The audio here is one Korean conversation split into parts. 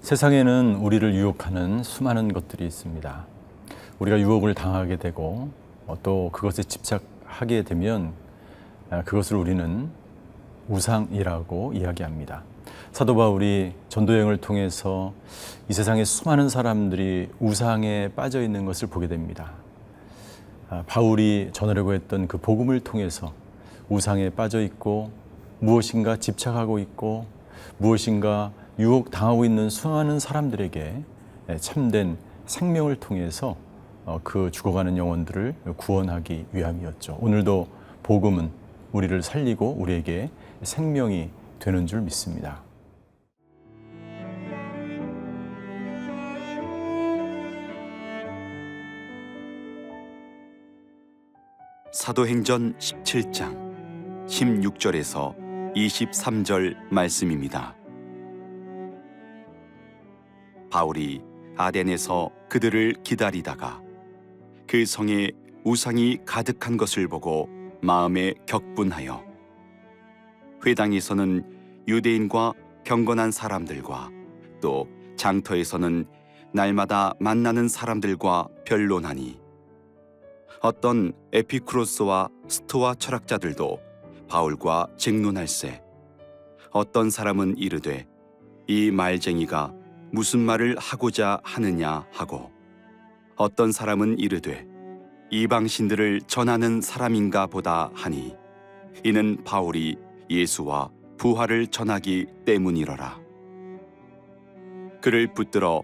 세상에는 우리를 유혹하는 수많은 것들이 있습니다. 우리가 유혹을 당하게 되고 또 그것에 집착하게 되면 그것을 우리는 우상이라고 이야기합니다. 사도 바울이 전도 여행을 통해서 이 세상의 수많은 사람들이 우상에 빠져 있는 것을 보게 됩니다. 바울이 전하려고 했던 그 복음을 통해서 우상에 빠져 있고 무엇인가 집착하고 있고 무엇인가 유혹당하고 있는 수많은 사람들에게 참된 생명을 통해서 그 죽어가는 영혼들을 구원하기 위함이었죠. 오늘도 복음은 우리를 살리고 우리에게 생명이 되는 줄 믿습니다. 사도행전 17장 16절에서 23절 말씀입니다. 바울이 아덴에서 그들을 기다리다가 그 성에 우상이 가득한 것을 보고 마음에 격분하여 회당에서는 유대인과 경건한 사람들과 또 장터에서는 날마다 만나는 사람들과 변론하니 어떤 에피쿠로스와 스토아 철학자들도 바울과 쟁론할세 어떤 사람은 이르되 이 말쟁이가 무슨 말을 하고자 하느냐 하고 어떤 사람은 이르되 이방신들을 전하는 사람인가 보다 하니 이는 바울이 예수와 부활을 전하기 때문이러라. 그를 붙들어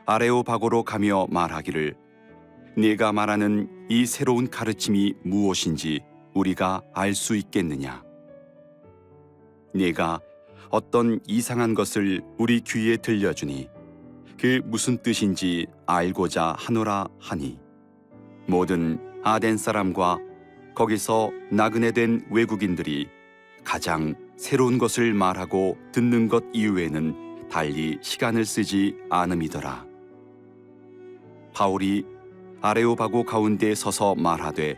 아레오바고로 가며 말하기를 네가 말하는 이 새로운 가르침이 무엇인지 우리가 알 수 있겠느냐. 네가 어떤 이상한 것을 우리 귀에 들려주니 그 무슨 뜻인지 알고자 하노라 하니 모든 아덴 사람과 거기서 나그네 된 외국인들이 가장 새로운 것을 말하고 듣는 것 이외에는 달리 시간을 쓰지 않음이더라. 바울이 아레오바고 가운데 서서 말하되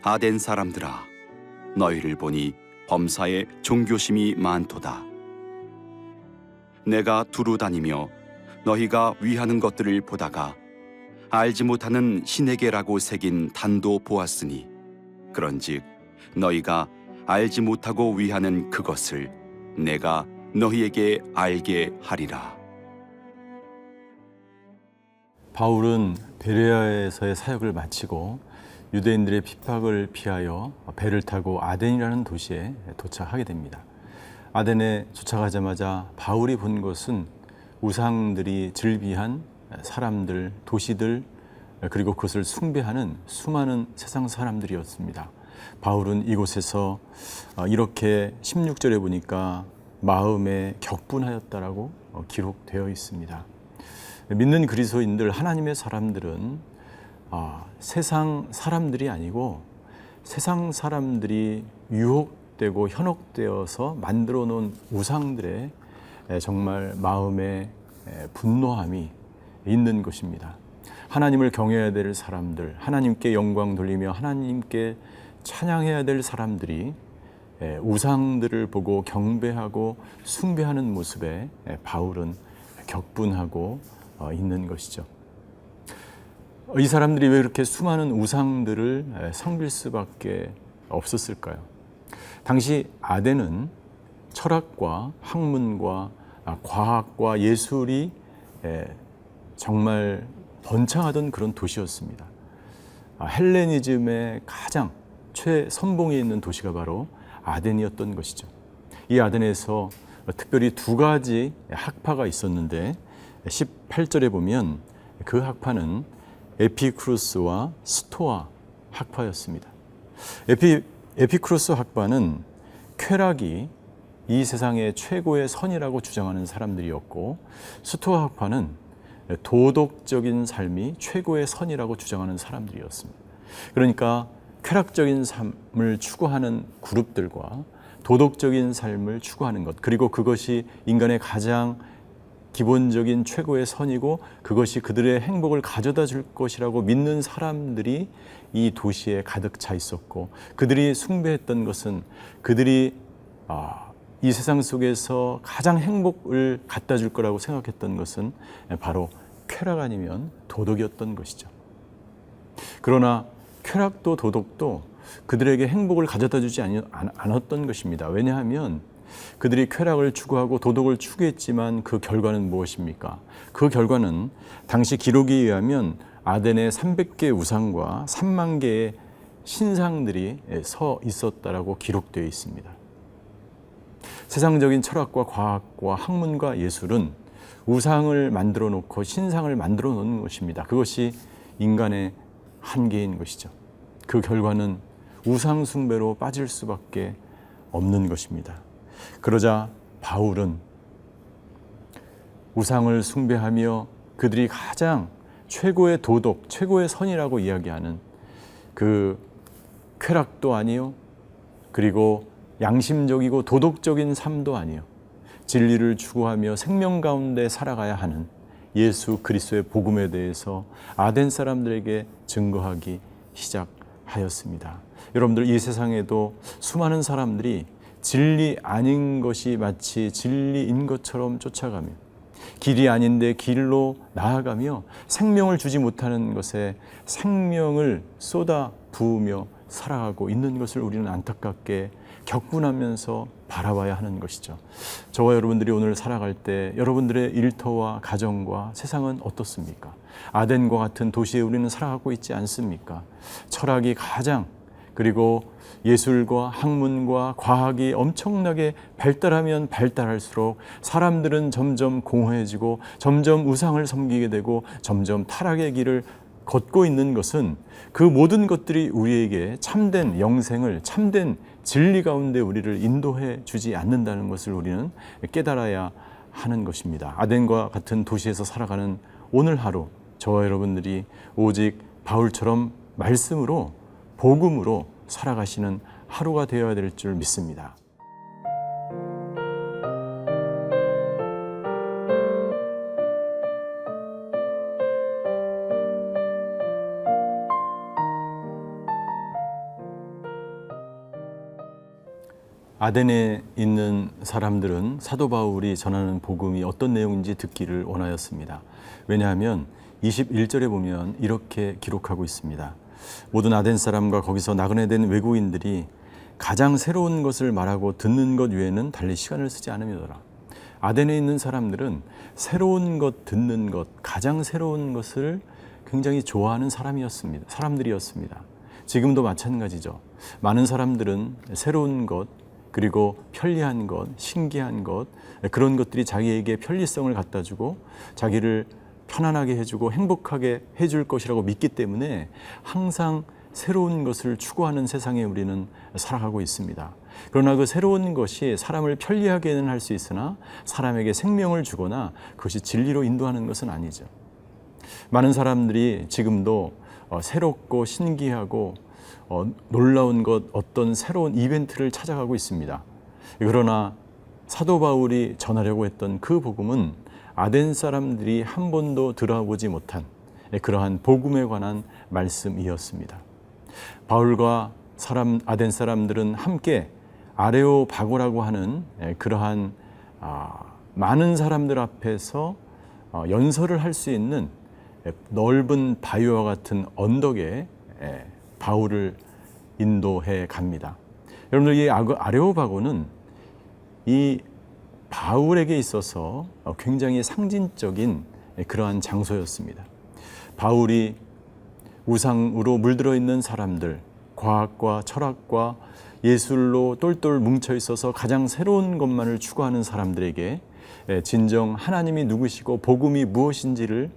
아덴 사람들아 너희를 보니 범사에 종교심이 많도다. 내가 두루 다니며 너희가 위하는 것들을 보다가 알지 못하는 신에게라고 새긴 단도 보았으니 그런즉 너희가 알지 못하고 위하는 그것을 내가 너희에게 알게 하리라. 바울은 베레아에서의 사역을 마치고 유대인들의 핍박을 피하여 배를 타고 아덴이라는 도시에 도착하게 됩니다. 아덴에 도착하자마자 바울이 본 것은 우상들이 즐비한 사람들, 도시들, 그리고 그것을 숭배하는 수많은 세상 사람들이었습니다. 바울은 이곳에서 이렇게 16절에 보니까 마음에 격분하였다라고 기록되어 있습니다. 믿는 그리스도인들, 하나님의 사람들은 세상 사람들이 아니고 세상 사람들이 유혹되고 현혹되어서 만들어 놓은 우상들의 정말 마음에 분노함이 있는 것입니다. 하나님을 경외해야 될 사람들, 하나님께 영광 돌리며 하나님께 찬양해야 될 사람들이 우상들을 보고 경배하고 숭배하는 모습에 바울은 격분하고 있는 것이죠. 이 사람들이 왜 그렇게 수많은 우상들을 섬길 수밖에 없었을까요? 당시 아덴은 철학과 학문과 과학과 예술이 정말 번창하던 그런 도시였습니다. 헬레니즘의 가장 최선봉에 있는 도시가 바로 아덴이었던 것이죠. 이 아덴에서 특별히 두 가지 학파가 있었는데 18절에 보면 그 학파는 에피쿠로스와 스토아 학파였습니다. 에피쿠로스 학파는 쾌락이 이 세상의 최고의 선이라고 주장하는 사람들이었고 스토아 학파는 도덕적인 삶이 최고의 선이라고 주장하는 사람들이었습니다. 그러니까 쾌락적인 삶을 추구하는 그룹들과 도덕적인 삶을 추구하는 것, 그리고 그것이 인간의 가장 기본적인 최고의 선이고 그것이 그들의 행복을 가져다 줄 것이라고 믿는 사람들이 이 도시에 가득 차 있었고, 그들이 숭배했던 것은 그들이 이 세상 속에서 가장 행복을 갖다 줄 거라고 생각했던 것은 바로 쾌락 아니면 도덕이었던 것이죠. 그러나 쾌락도 도덕도 그들에게 행복을 가져다 주지 않았던 것입니다. 왜냐하면 그들이 쾌락을 추구하고 도덕을 추구했지만 그 결과는 무엇입니까? 그 결과는 당시 기록에 의하면 아덴에 300개의 우상과 3만 개의 신상들이 서 있었다라고 기록되어 있습니다. 세상적인 철학과 과학과 학문과 예술은 우상을 만들어 놓고 신상을 만들어 놓는 것입니다. 그것이 인간의 한계인 것이죠. 그 결과는 우상 숭배로 빠질 수밖에 없는 것입니다. 그러자 바울은 우상을 숭배하며 그들이 가장 최고의 도덕, 최고의 선이라고 이야기하는 그 쾌락도 아니요, 그리고 양심적이고 도덕적인 삶도 아니요, 진리를 추구하며 생명 가운데 살아가야 하는 예수 그리스도의 복음에 대해서 아덴 사람들에게 증거하기 시작하였습니다. 여러분들, 이 세상에도 수많은 사람들이 진리 아닌 것이 마치 진리인 것처럼 쫓아가며 길이 아닌데 길로 나아가며 생명을 주지 못하는 것에 생명을 쏟아 부으며 살아가고 있는 것을 우리는 안타깝게 격분하면서 바라봐야 하는 것이죠. 저와 여러분들이 오늘 살아갈 때 여러분들의 일터와 가정과 세상은 어떻습니까? 아덴과 같은 도시에 우리는 살아가고 있지 않습니까? 철학이 가장, 그리고 예술과 학문과 과학이 엄청나게 발달하면 발달할수록 사람들은 점점 공허해지고 점점 우상을 섬기게 되고 점점 타락의 길을 걷고 있는 것은 그 모든 것들이 우리에게 참된 영생을, 참된 진리 가운데 우리를 인도해 주지 않는다는 것을 우리는 깨달아야 하는 것입니다. 아덴과 같은 도시에서 살아가는 오늘 하루, 저와 여러분들이 오직 바울처럼 말씀으로, 복음으로 살아가시는 하루가 되어야 될 줄 믿습니다. 아덴에 있는 사람들은 사도 바울이 전하는 복음이 어떤 내용인지 듣기를 원하였습니다. 왜냐하면 21절에 보면 이렇게 기록하고 있습니다. 모든 아덴 사람과 거기서 나그네 된 외국인들이 가장 새로운 것을 말하고 듣는 것 외에는 달리 시간을 쓰지 않으며더라. 아덴에 있는 사람들은 새로운 것, 듣는 것, 가장 새로운 것을 굉장히 좋아하는 사람들이었습니다. 지금도 마찬가지죠. 많은 사람들은 새로운 것, 그리고 편리한 것, 신기한 것, 그런 것들이 자기에게 편리성을 갖다 주고 자기를 편안하게 해주고 행복하게 해줄 것이라고 믿기 때문에 항상 새로운 것을 추구하는 세상에 우리는 살아가고 있습니다. 그러나 그 새로운 것이 사람을 편리하게는 할 수 있으나 사람에게 생명을 주거나 그것이 진리로 인도하는 것은 아니죠. 많은 사람들이 지금도 새롭고 신기하고 놀라운 것, 어떤 새로운 이벤트를 찾아가고 있습니다. 그러나 사도 바울이 전하려고 했던 그 복음은 아덴 사람들이 한 번도 들어보지 못한 그러한 복음에 관한 말씀이었습니다. 바울과 아덴 사람들은 함께 아레오바고라고 하는 그러한 많은 사람들 앞에서 연설을 할 수 있는 넓은 바위와 같은 언덕에 바울을 인도해 갑니다. 여러분들, 이 아레오바고는 이 바울에게 있어서 굉장히 상징적인 그러한 장소였습니다. 바울이 우상으로 물들어 있는 사람들, 과학과 철학과 예술로 똘똘 뭉쳐 있어서 가장 새로운 것만을 추구하는 사람들에게 진정 하나님이 누구시고 복음이 무엇인지를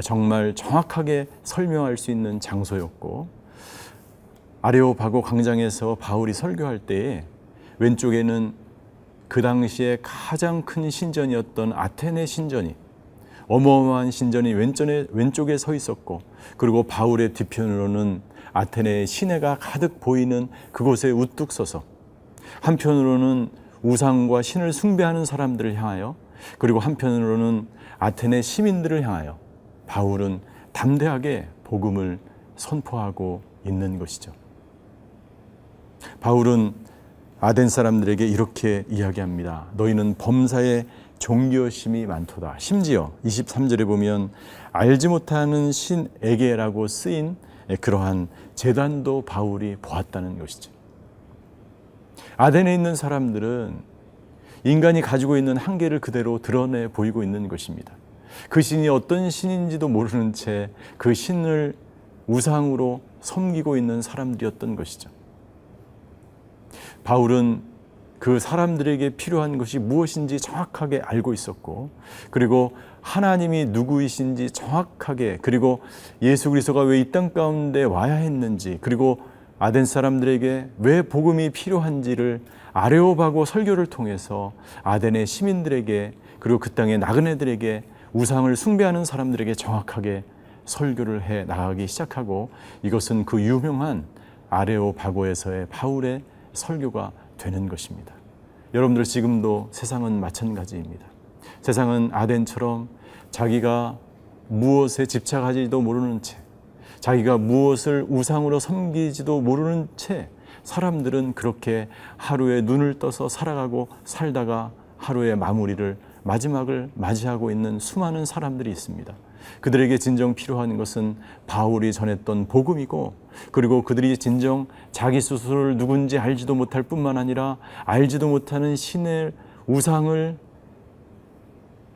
정말 정확하게 설명할 수 있는 장소였고, 아레오바고 광장에서 바울이 설교할 때에 왼쪽에는 그 당시에 가장 큰 신전이었던 아테네 신전이, 어마어마한 신전이 왼쪽에 서 있었고, 그리고 바울의 뒤편으로는 아테네의 시내가 가득 보이는 그곳에 우뚝 서서 한편으로는 우상과 신을 숭배하는 사람들을 향하여, 그리고 한편으로는 아테네 시민들을 향하여 바울은 담대하게 복음을 선포하고 있는 것이죠. 바울은 아덴 사람들에게 이렇게 이야기합니다. 너희는 범사에 종교심이 많도다. 심지어 23절에 보면 알지 못하는 신에게라고 쓰인 그러한 제단도 바울이 보았다는 것이죠. 아덴에 있는 사람들은 인간이 가지고 있는 한계를 그대로 드러내 보이고 있는 것입니다. 그 신이 어떤 신인지도 모르는 채 그 신을 우상으로 섬기고 있는 사람들이었던 것이죠. 바울은 그 사람들에게 필요한 것이 무엇인지 정확하게 알고 있었고, 그리고 하나님이 누구이신지 정확하게, 그리고 예수 그리스도가 왜 이 땅 가운데 와야 했는지, 그리고 아덴 사람들에게 왜 복음이 필요한지를 아레오바고 설교를 통해서 아덴의 시민들에게, 그리고 그 땅의 나그네들에게, 우상을 숭배하는 사람들에게 정확하게 설교를 해 나가기 시작하고, 이것은 그 유명한 아레오바고에서의 바울의 설교가 되는 것입니다. 여러분들, 지금도 세상은 마찬가지입니다. 세상은 아덴처럼 자기가 무엇에 집착하지도 모르는 채, 자기가 무엇을 우상으로 섬기지도 모르는 채 사람들은 그렇게 하루에 눈을 떠서 살아가고 살다가 하루의 마지막을 맞이하고 있는 수많은 사람들이 있습니다. 그들에게 진정 필요한 것은 바울이 전했던 복음이고, 그리고 그들이 진정 자기 스스로를 누군지 알지도 못할 뿐만 아니라 알지도 못하는 신의 우상을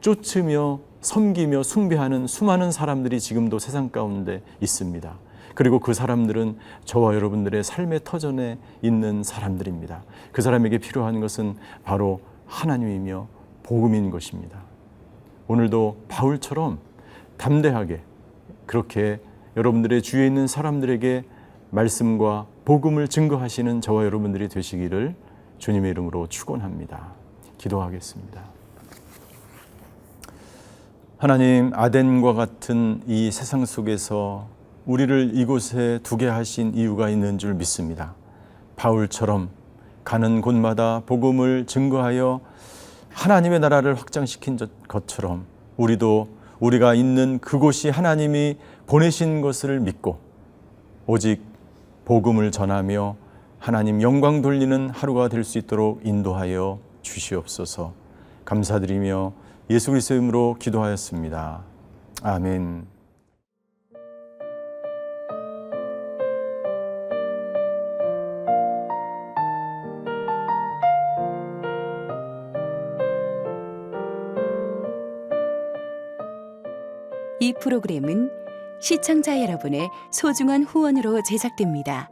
쫓으며 섬기며 숭배하는 수많은 사람들이 지금도 세상 가운데 있습니다. 그리고 그 사람들은 저와 여러분들의 삶의 터전에 있는 사람들입니다. 그 사람에게 필요한 것은 바로 하나님이며 복음인 것입니다. 오늘도 바울처럼 담대하게 그렇게 여러분들의 주위에 있는 사람들에게 말씀과 복음을 증거하시는 저와 여러분들이 되시기를 주님의 이름으로 축원합니다. 기도하겠습니다. 하나님, 아덴과 같은 이 세상 속에서 우리를 이곳에 두게 하신 이유가 있는 줄 믿습니다. 바울처럼 가는 곳마다 복음을 증거하여 하나님의 나라를 확장시킨 것처럼 우리도 우리가 있는 그곳이 하나님이 보내신 것을 믿고 오직 복음을 전하며 하나님 영광 돌리는 하루가 될 수 있도록 인도하여 주시옵소서. 감사드리며 예수 그리스도의 이름으로 기도하였습니다. 아멘. 이 프로그램은 시청자 여러분의 소중한 후원으로 제작됩니다.